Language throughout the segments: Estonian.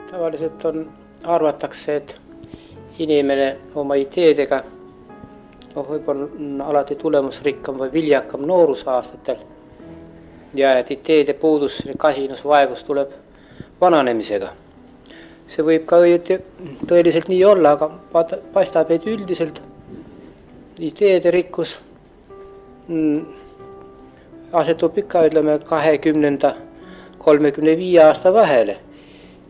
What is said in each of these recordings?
Tavalliselt arvatakse, et inimene oma ideedega võib-olla on alati tulemusrikkam või viljakam noorusaastatel ja et ideede puudus, kasinus, vaegus tuleb vananemisega. See võib ka tõeliselt nii olla, aga paistab, et üldiselt ideede rikkus asetub ikka, ütleme, 20–35 aasta vahele.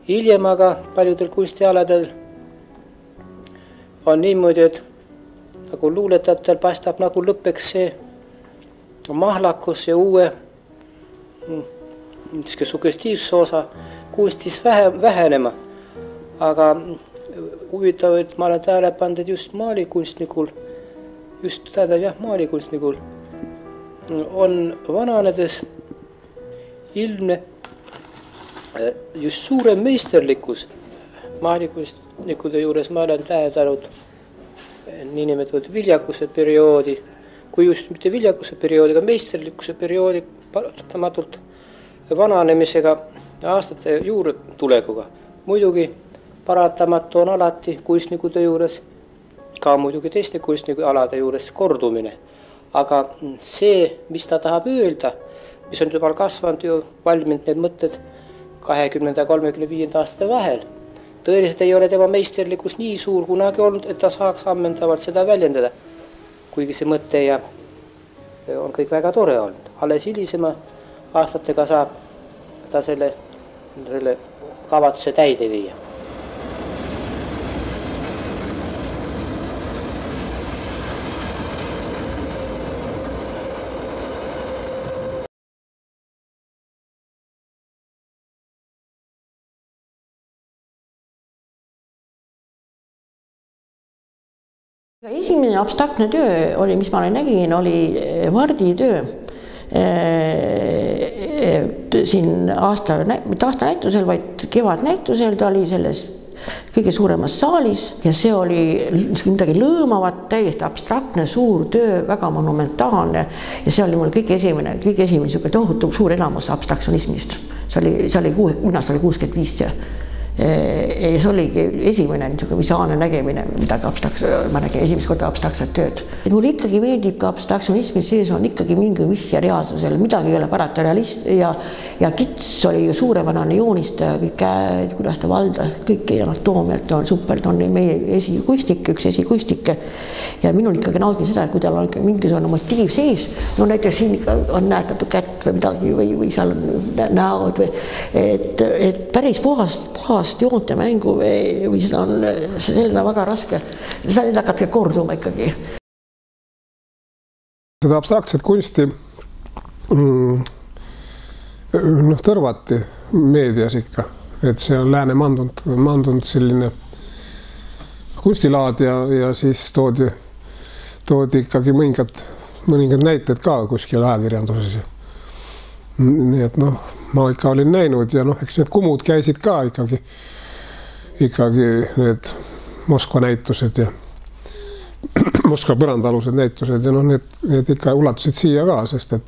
Hiljem aga paljudel kunstialadel on niimoodi, et nagu luuletajatel paistab, nagu lõpeks see mahlakus ja uue sugestiivse osa kunstis vähenema. Aga huvitav, et ma olen tähele pannud, et just maalikunstnikul on vananedes ilmne just suurem meisterlikkus. Maalikunstnikude juures ma olen täheldanud niinimetatud viljakuse perioodi, kui just mitte viljakuse perioodi, aga meisterlikkuse perioodi paratamatult vananemisega aastate juurde tulekuga. Muidugi paratamatu on alati kunstnikude juures, ka muidugi teiste kunstnikualade juures kordumine. Aga see, mis ta tahab öelda, mis on juba kasvanud ju valminud need mõtted 20 ja 35 aastate vahel, tõeliselt ei ole tema meisterlikkus nii suur kunagi olnud, et ta saaks ammendavalt seda väljendada. Kuigi see mõte ja on kõik väga tore olnud. Alles hilisema aastatega saab ta selle kavatsuse täide viia. Esimene abstraktne töö oli, mis ma nägin, oli Vardi töö. Siin mitte aastanäitusel, vaid kevadnäitusel, ta oli selles kõige suuremas saalis ja see oli midagi lõõmavat, täiesti abstraktne, suur töö, väga monumentaalne ja see oli mul kõige esimene tohutu suur elamus abstraktsionismist. See oli 65 ja see oligi esimene visuaalne nägemine, midagi ma nägin esimest korda abstraktset tööd. Mulle ikkagi meeldib ka abstraktsionismis sees on ikkagi mingi vihje reaalsusel, midagi ei ole parata realist ja Kits oli ju suurevanane joonistaja, kõik käed, kuidas ta valdas, kõiki anatoomiat on super, ta on meie esikunstnik, üks esikunstnikke ja minul ikkagi naudin seda, et kui tal on mingisugune motiiv sees, no näiteks siin on näetatud kätt või midagi või seal on näod või et päris puhast joonte mängu või seda on selline väga raske. Seda hakkab korduma ikkagi. Seda abstraktset kunsti tõrvati meedias ikka, et see on lääne mandunud selline kunstilaad ja siis toodi ikkagi mõningad näited ka kuskil ajakirjanduses. Nii et ma ikka olin näinud ja eks need kumud käisid ka ikkagi need Moskva näitused ja Moskva põrandalused näitused ja need ikka ulatusid siia ka, sest et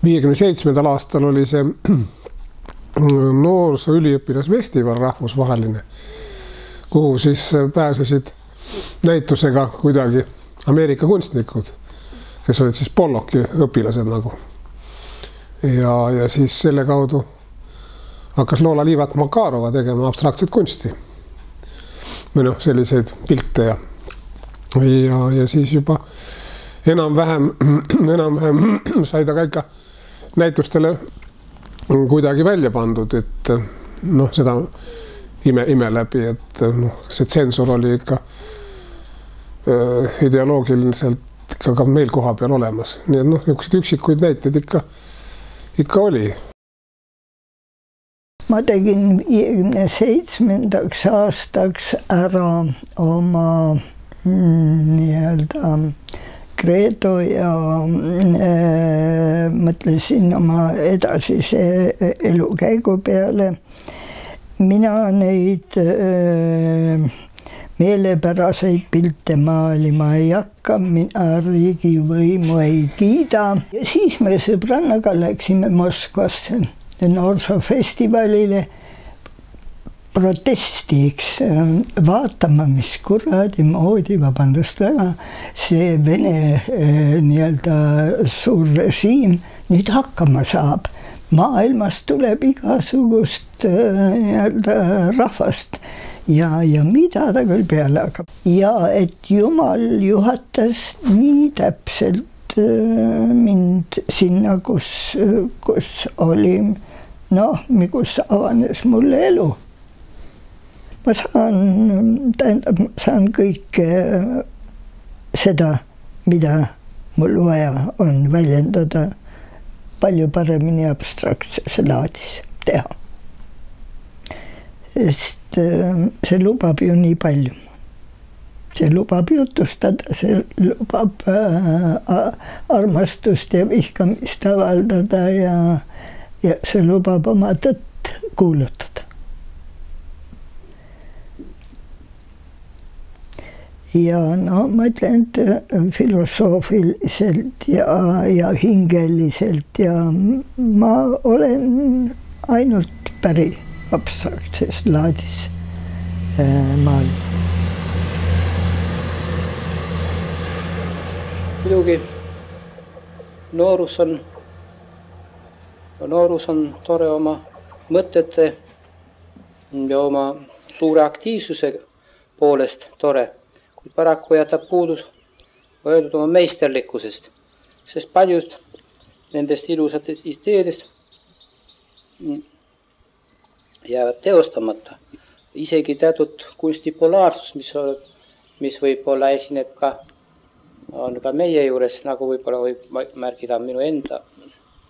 57. aastal oli see noorsooüliõpilasfestival rahvusvaheline, kuhu siis pääsesid näitusega kuidagi Ameerika kunstnikud, kes olid siis Pollocki õpilased nagu. Ja siis selle kaudu hakkas Lola Liivat-Makarova tegema abstraktset kunsti. Või selliseid pilte ja siis juba enam-vähem sai ta ka ikka näitustele kuidagi välja pandud, et seda ime läbi, et see tsensur oli ikka ideoloogiliselt ka meil koha peal olemas. Nii et niisugused üksikuid näiteid ikka oli. Ma tegin 57. aastaks ära oma kreedo ja mõtlesin oma edasise elukäigu peale. Mina neid meelepäraseid pilte maalima ei hakka, mina riigivõimu ei kiida. Ja siis me sõbrannaga läksime Moskvasse noorsoofestivalile protestiks vaatama, mis kuradi moodi, vabandust väga, see Vene nii-öelda suur režiim nüüd hakkama saab. Maailmas tuleb igasugust nii-öelda rahvast ja mida ta küll peale hakkab. Ja et Jumal juhatas nii täpselt mind sinna, kus oli, kus avanes mulle elu. Ma saan kõike seda, mida mul vaja on väljendada, palju paremini abstraktses laadis teha. Sest see lubab ju nii palju. See lubab jutustada, see lubab armastust ja vihkamist avaldada ja see lubab oma tõtt kuulutada. Ja ma ütlen, et filosoofiliselt ja hingeliselt ja ma olen ainult päri abstraktses laadis maailma. Muidugi noorus on tore oma mõtete ja oma suure aktiivsuse poolest tore. Paraku jätab puudus öeldud oma meisterlikkusest, sest paljud nendest ilusatest ideedest jäävad teostamata. Isegi teatud kunstipolaarsus, mis võib-olla esineb on ka meie juures, nagu võib-olla võib märkida minu enda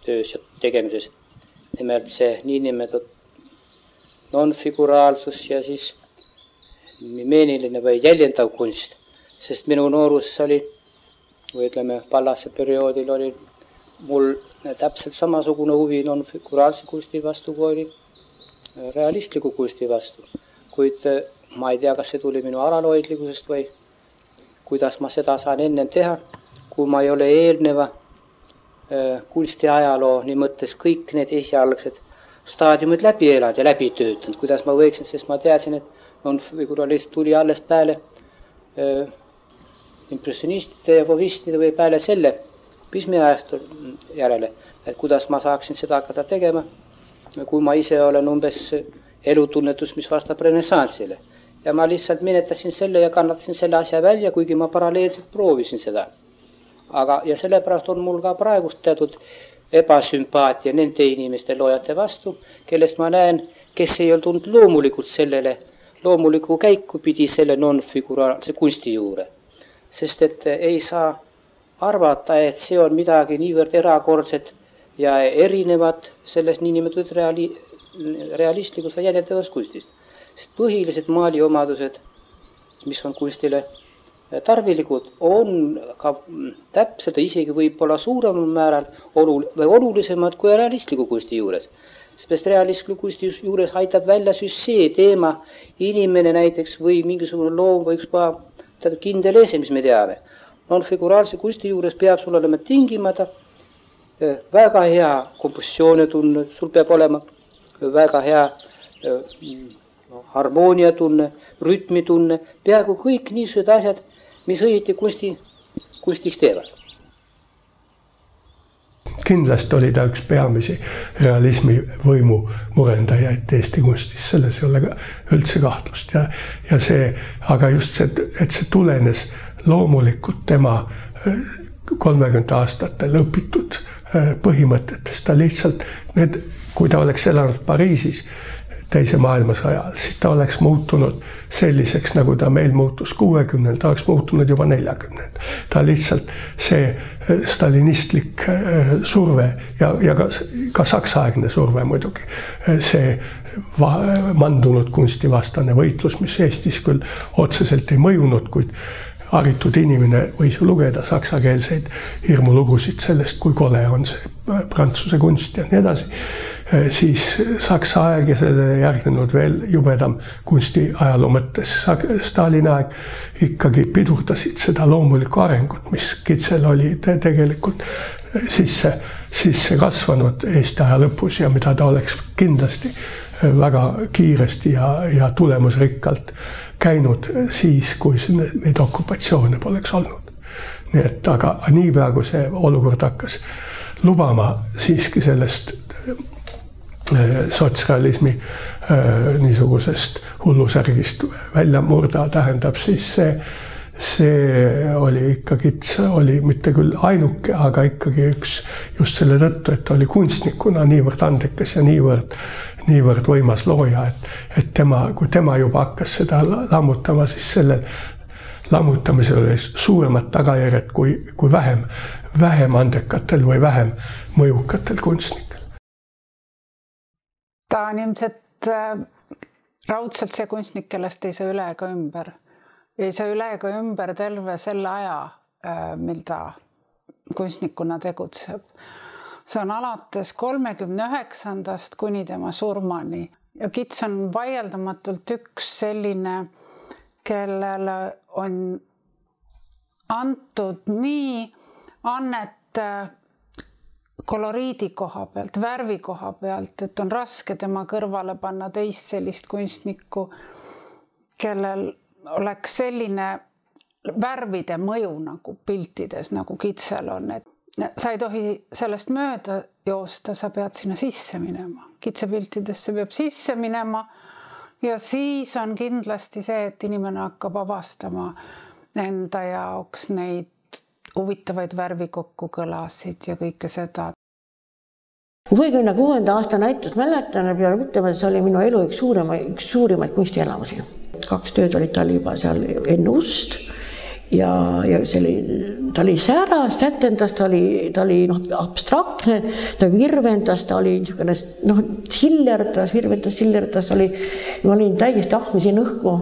töös ja tegemises. Nimelt see niinimetatud non-figuraalsus ja siis mimeeniline või jäljendav kunst, sest minu noorus oli, või ütleme, Pallase perioodil oli mul täpselt samasugune huvi non-figuraalse kunsti vastu, kui oli realistliku kunsti vastu. Kuid ma ei tea, kas see tuli minu alalhoidlikkusest või kuidas ma seda saan ennem teha, kui ma ei ole eelneva kunstiajaloo nii mõttes kõik need esialgsed staadiumid läbi elanud ja läbi töötanud, kuidas ma võiksin, sest ma teadsin, et non-figuralist tuli alles peale impressionistide ja fovistide või peale selle pismiajastu järele, et kuidas ma saaksin seda hakata tegema, kui ma ise olen umbes elutunnetus, mis vastab renessanssile. Ja ma lihtsalt menetasin selle ja kannatasin selle asja välja, kuigi ma paralleelselt proovisin seda. Ja sellepärast on mul ka praegust teatud ebasümpaatia nende inimeste loojate vastu, kellest ma näen, kes ei ole tulnud loomulikult sellele loomuliku käiku pidi selle non-figuraalse kunsti juure. Sest et ei saa arvata, et see on midagi niivõrd erakordset ja erinevat sellest niinimetatud realistlikust või jäljendavast kunstist. Sest põhilised maaliomadused, mis on kunstile tarvilikud, on ka täpselt isegi võib-olla suuremal määral või olulisemad kui realistliku kunsti juures. Sest realistliku kunsti juures aitab välja see teema, inimene näiteks või mingisugune loom või üks teatud kindel ese, mis me teame. Non-figuraalse kunsti juures peab sul olema tingimata väga hea kompositsioonitunne, sul peab olema väga hea harmooniatunne, rütmitunne, peaaegu kõik niisugused asjad, mis õieti kunstiks teevad. Kindlasti oli ta üks peamisi realismi võimu murendajaid Eesti kunstis, selles ei ole üldse kahtlust. Ja see, aga just see, et see tulenes loomulikult tema 30 aastatel õpitud põhimõtetest. Ta lihtsalt, kui ta oleks elanud Pariisis teise maailmasõja ajal, siis ta oleks muutunud selliseks, nagu ta meil muutus 60, ta oleks muutunud juba 40. Ta lihtsalt see stalinistlik surve ja ka saksa-aegne surve muidugi, see mandunud kunstivastane võitlus, mis Eestis küll otseselt ei mõjunud, kuid haritud inimene võis lugeda saksakeelseid hirmulugusid sellest, kui kole on see prantsuse kunst ja nii edasi. Siis Saksa aeg ja sellele järgnenud veel jubedam kunsti ajaloo mõttes. Stalini aeg ikkagi pidurdasid seda loomulikku arengut, mis kitsel oli tegelikult sisse kasvanud Eesti aja lõpus ja mida ta oleks kindlasti väga kiiresti ja tulemusrikkalt käinud siis, kui neid okupatsioone poleks olnud. Nii et aga niipea, kui see olukord hakkas lubama siiski sellest sotsrealismi niisugusest hullusärgist välja murda, tähendab siis see oli ikkagi, see oli mitte küll ainuke, aga ikkagi üks just selle tõttu, et ta oli kunstnikuna niivõrd andekas ja niivõrd võimas looja, et kui tema juba hakkas seda lammutama, siis sellel lammutamisel oli suuremad tagajärjed kui vähem andekatel või vähem mõjukatel kunstnikel. Ta on ilmselt raudselt see kunstnik, kellest ei saa üle ega ümber. Ei saa üle ega ümber terve selle aja, mil ta kunstnikuna tegutseb. See on alates 39. kuni tema surmani. Ja Kits on vaieldamatult üks selline, kellele on antud nii annet koloriidi koha pealt, värvi koha pealt, et on raske tema kõrvale panna teist sellist kunstnikku, kellel oleks selline värvide mõju nagu piltides, nagu Kitsel on, et sa ei tohi sellest mööda joosta, sa pead sinna sisse minema. Kitse piltidesse peab sisse minema ja siis on kindlasti see, et inimene hakkab avastama enda jaoks neid huvitavaid värvikokkukõlasid ja kõike seda. 66. aasta näitus mäletan, peale ütlema, see oli minu elu üks suurimaid kunstielamusi. 2 tööd olid tal juba seal enne ust ja ta oli säras, sätendas, ta oli abstraktne, ta virvendas, ta oli sillerdas, ma olin täiesti ahmisin õhku.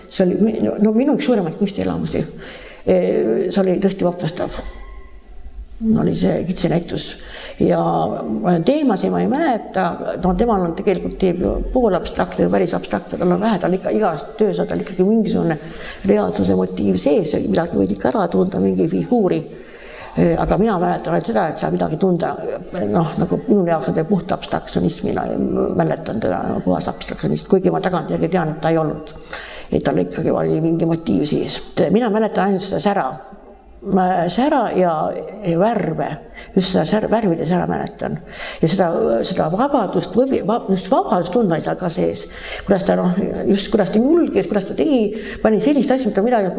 See oli minu üks suuremaid kunstielamusi. See oli tõesti vapastav. Oli see Kitsi näitus ja teemasi ma ei mäleta, temal on tegelikult teeb pool abstraktne, päris abstraktne, tal on vähe, tal ikka igas töös on tal ikkagi mingisugune reaalsuse motiiv sees, midagi võid ikka ära tunda, mingi figuuri, aga mina mäletan ainult seda, et saa midagi tunda, nagu minu jaoks on puht abstraktsionism, mina mäletan teda puhas abstraktsionist, kuigi ma tagantjärgi tean, et ta ei olnud, et tal ikkagi oli mingi motiiv sees. Mina mäletan ainult seda sära ja värve, just seda värvide sära mäletan. Ja seda vabadust tunda ei saa ka sees. Kuidas ta julges, kuidas ta tegi, pani sellist asja, mida midagi,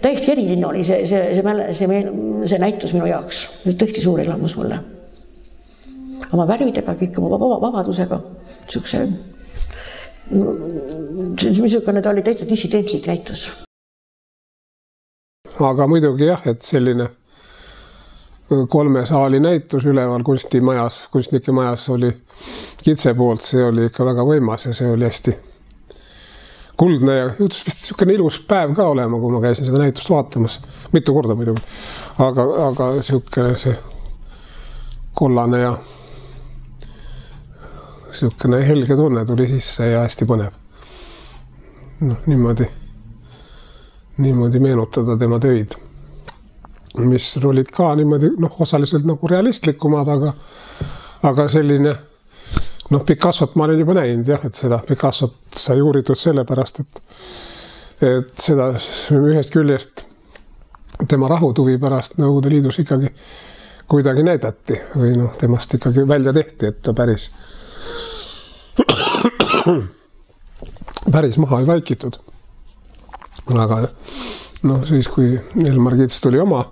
täiesti eriline oli see näitus minu jaoks. See oli tõesti suur elamus mulle. Oma värvidega, kõik oma vabadusega, niisugune ta oli täitsa dissidentlik näitus. Aga muidugi jah, et selline 3 saali näitus üleval kunstnike majas oli Kitse poolt, see oli ikka väga võimas ja see oli hästi kuldne ja jutus vist niisugune ilus päev ka olema, kui ma käisin seda näitust vaatamas. Mitu korda muidugi, aga niisugune see kollane ja niisugune helge tunne tuli sisse ja hästi põnev. Niimoodi meenutada tema töid, mis olid ka niimoodi osaliselt nagu realistlikumad, aga selline, Picassot ma olen juba näinud jah, et seda Picassot sai uuritud sellepärast, et seda ühest küljest tema rahutuvi pärast Nõukogude Liidus ikkagi kuidagi näidati või temast ikkagi välja tehti, et ta päris maha ei vaikitud. Aga siis kui Elmar Kits tuli oma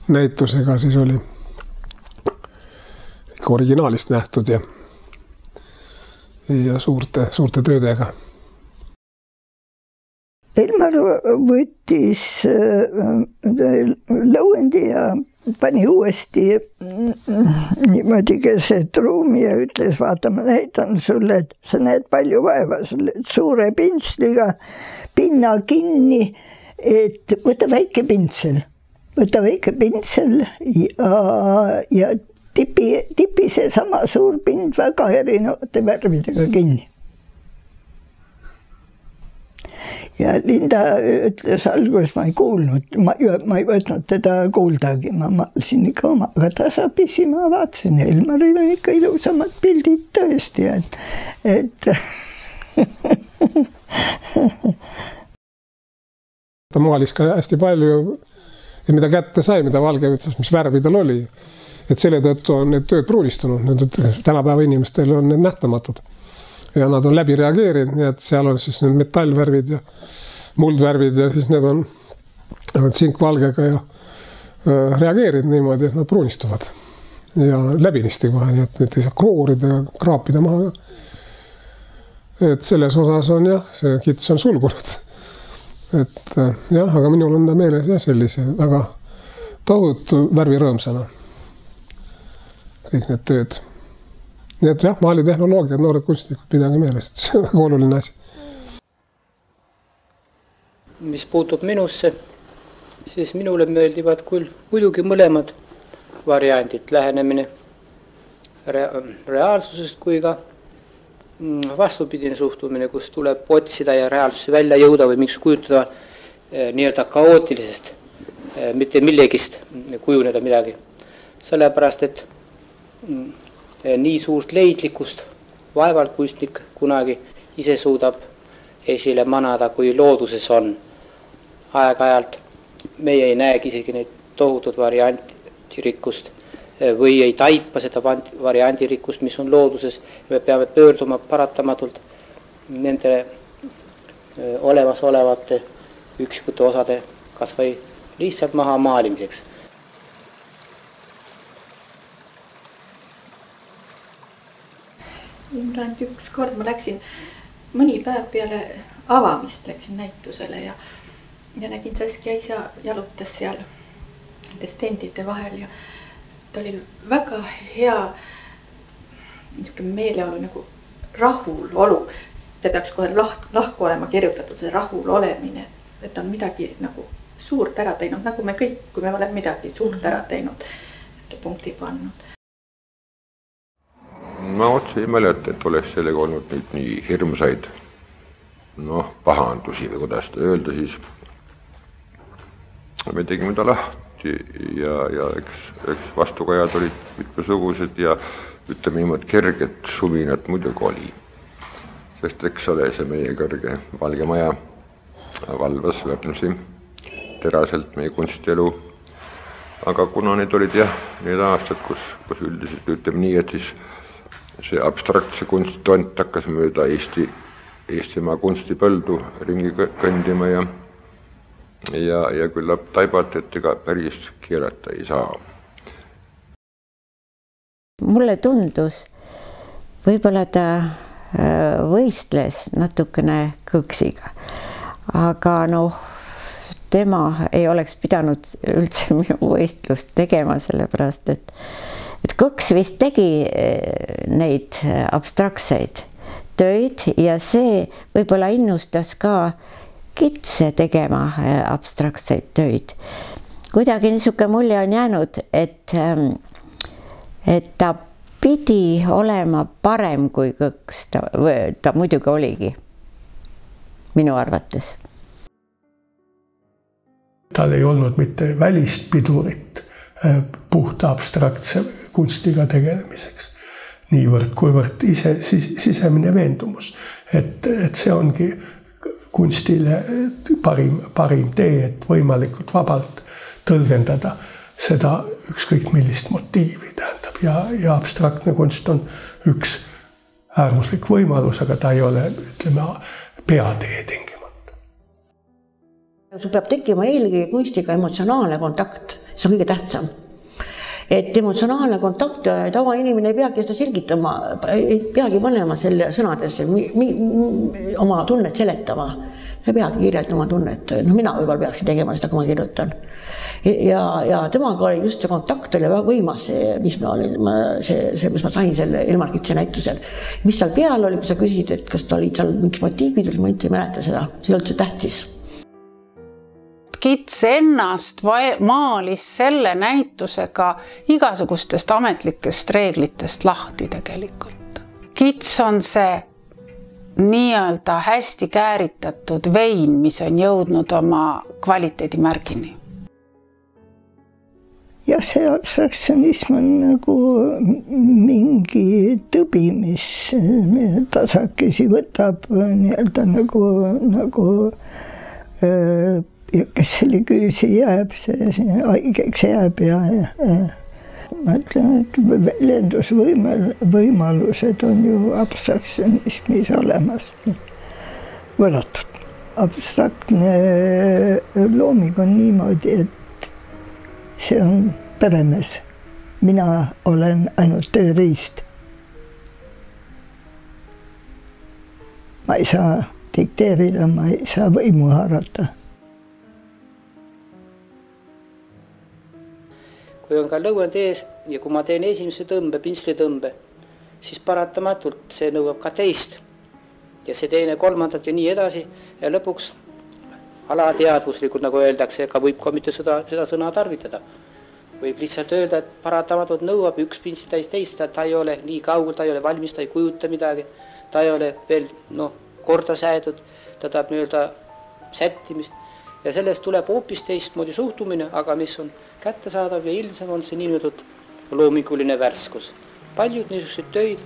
näitusega, siis oli ikka originaalist nähtud ja suurte töödega. Elmar võttis lõuendi ja pani uuesti niimoodi keset ruumi ja ütles, vaata, ma näitan sulle, et sa näed palju vaeva, suure pintsliga pinna kinni, et võta väike pintsel ja tipi see sama suur pind väga erinevate värvidega kinni. ja Linda ütles alguses, ma ei kuulnud, ma ei võtnud teda kuuldagi, ma maalisin ikka omaga tasapisi, ma vaatasin, Elmaril on ikka ilusamad pildid tõesti, et ta maalis ka hästi palju ja mida kätte sai, mida valgevitsas, mis värvidel oli. Et selle tõttu on need tööd pruunistunud, tänapäeva inimestel on need nähtamatud. Ja nad on läbi reageerinud, nii et seal on siis need metallvärvid ja muldvärvid ja siis need on sinkvalgega ja reageerinud niimoodi, et nad pruunistuvad. Ja läbinisti kohe, nii et need ei saa kroorida ja kraapida maha. Et selles osas on jah, see kits on sulgunud. Et jah, aga minul on ta meeles jah sellise väga tohutu värvirõõmsana. Kõik need tööd. Nii et jah, maalitehnoloogiad, noored kunstnikud pidage meeles, et see on väga oluline asi. Mis puutub minusse, siis minule meeldivad küll muidugi mõlemad variandid, lähenemine reaalsusest kui ka vastupidine suhtumine, kus tuleb otsida ja reaalsusse välja jõuda või miks kujutada nii-öelda kaootilisest, mitte millegist kujuneda midagi. Sellepärast, et nii suurt leidlikkust vaevalt kunstnik kunagi ise suudab esile manada, kui looduses on. Aeg-ajalt meie ei näegi isegi neid tohutud variantirikkust või ei taipa seda variandirikkust, mis on looduses. Me peame pöörduma paratamatult nendele olemasolevate üksikute osade kas või lihtsalt maha maalimiseks. Ainult üks kord ma läksin mõni päev peale avamist läksin näitusele ja nägin Saskia isa jalutas seal stendide vahel ja ta oli väga hea meeleolu nagu rahulolu. Ta peaks kohe lahku olema kirjutatud see rahul olemine, et on midagi nagu suurt ära teinud, nagu me kõik, kui me oleme midagi suurt ära teinud, punkti pannud. Ma otse ei mäleta, et oleks sellega olnud nüüd nii hirmsaid pahandusi või kuidas ta öelda, siis me tegime ta lahti ja eks vastukajad olid mitmesugused ja ütleme niimoodi kerget suminat muidugi oli. Sest eks ole see meie kõrge Valge Maja valvas Võrnsi teraselt meie kunstielu. Aga kuna need olid need aastad, kus üldiselt ütleme nii, et siis see abstraktse kunsttont hakkas mööda Eestimaa kunstipõldu ringi kõndima ja küllap taibati, et ega päris keelata ei saa. Mulle tundus, võib-olla ta võistles natukene Kõksiga, aga tema ei oleks pidanud üldse minu võistlust tegema, sellepärast et Kõks vist tegi neid abstraktseid töid ja see võib-olla innustas ka Kitse tegema abstraktseid töid. Kuidagi niisugune mulje on jäänud, et ta pidi olema parem kui Kõks, ta muidugi oligi, minu arvates. Tal ei olnud mitte välist pidurit puhta abstraktse kunstiga tegelemiseks, niivõrd kuivõrd sisemine veendumus, et see ongi kunstile parim tee, et võimalikult vabalt tõlgendada seda ükskõik millist motiivi tähendab ja abstraktne kunst on üks äärmuslik võimalus, aga ta ei ole, ütleme, peatee tingimata. Sul peab tekkima eelkõige kunstiga emotsionaalne kontakt, see on kõige tähtsam. Et emotsionaalne kontakt, tavainimene ei peagi seda selgitama, ei peagi panema selle sõnadesse, oma tunnet seletama. Ei peagi kirjeldama tunnet, mina võib-olla peaksin tegema seda, kui ma kirjutan. Ja temaga oli just see kontakt oli väga võimas, mis ma sain selle Elmar Kitse näitusel. Mis seal peal oli, kui sa küsisid, et kas ta olid seal mingis motiivid, ma ei mäleta seda, see ei olnud see tähtis. Kits ennast maalis selle näitusega igasugustest ametlikest reeglitest lahti tegelikult. Kits on see nii-öelda hästi kääritatud vein, mis on jõudnud oma kvaliteedimärgini? Jah, see abstraktsionism on nagu mingi tõbi, mis tasakesi võtab nii-öelda nagu kes selle küüsi jääb, see haigeks jääb ja ma ütlen, et väljendusvõimalused on ju abstraktsionismis olemas, võrratud. Abstraktne looming on niimoodi, et see on peremees. Mina olen ainult tööriist. Ma ei saa dikteerida, ma ei saa võimu haarata. Kui on ka lõuend ees ja kui ma teen esimese tõmbe, pinslitõmbe, siis paratamatult see nõuab ka teist. Ja see teine, kolmandat ja nii edasi. Ja lõpuks alateadvuslikult, nagu öeldakse, ega võib ka mitte seda sõna tarvitada. Võib lihtsalt öelda, et paratamatult nõuab üks pintslitäis teist, ta ei ole nii kaugel, ta ei ole valmis, ta ei kujuta midagi, ta ei ole veel korda säädud, ta tahab nii-öelda sättimist. Ja sellest tuleb hoopis teistmoodi suhtumine, aga mis on kättesaadav ja ilmsem on see niimoodi loominguline värskus. Paljud niisuguseid töid,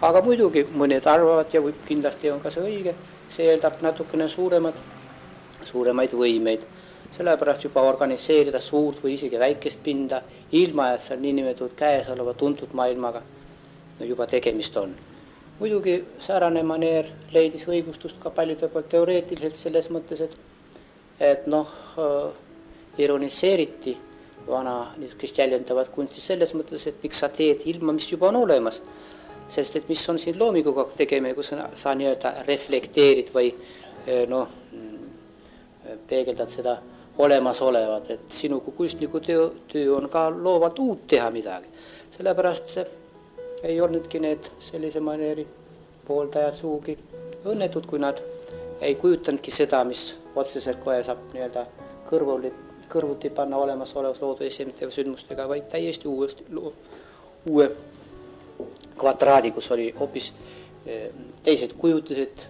aga muidugi mõned arvavad ja võib kindlasti on ka see õige, see eeldab natukene suuremaid võimeid. Sellepärast juba organiseerida suurt või isegi väikest pinda, ilma et seal niinimetatud käesoleva tuntud maailmaga juba tegemist on. Muidugi säärane maneer leidis õigustust ka paljude poolt teoreetiliselt selles mõttes, et ironiseeriti vana niisugust jäljendavat kunsti selles mõttes, et miks sa teed ilma, mis juba on olemas. Sest et mis on siin loominguga tegema, kui sa nii-öelda reflekteerid või peegeldad seda olemasolevat, et sinu kui kunstniku töö on ka loovalt uut teha midagi. Sellepärast ei olnudki need sellise maneeri pooldajad suugi õnnetud, kui nad ei kujutanudki seda, mis otseselt kohe saab nii-öelda kõrvuti panna olemasolevas loodu esimete sündmustega, vaid täiesti uue kvadraadi, kus oli hoopis teised kujutised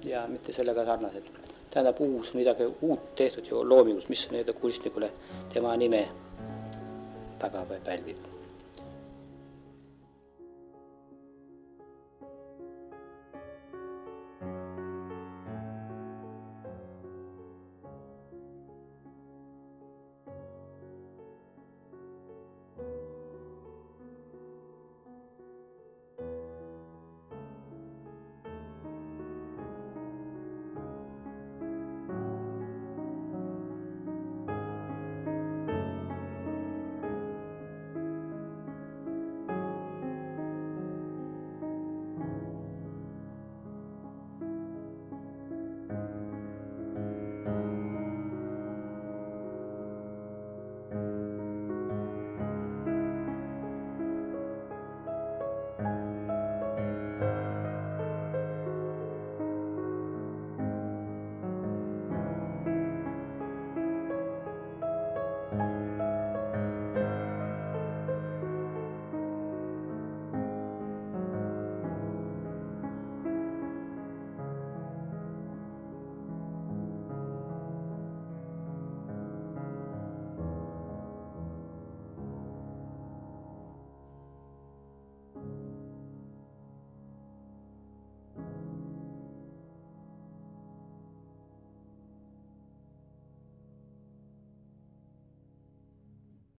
ja mitte sellega sarnased. Tähendab midagi uut tehtud ju loomingus, mis on kunstnikule tema nime taga pälvib.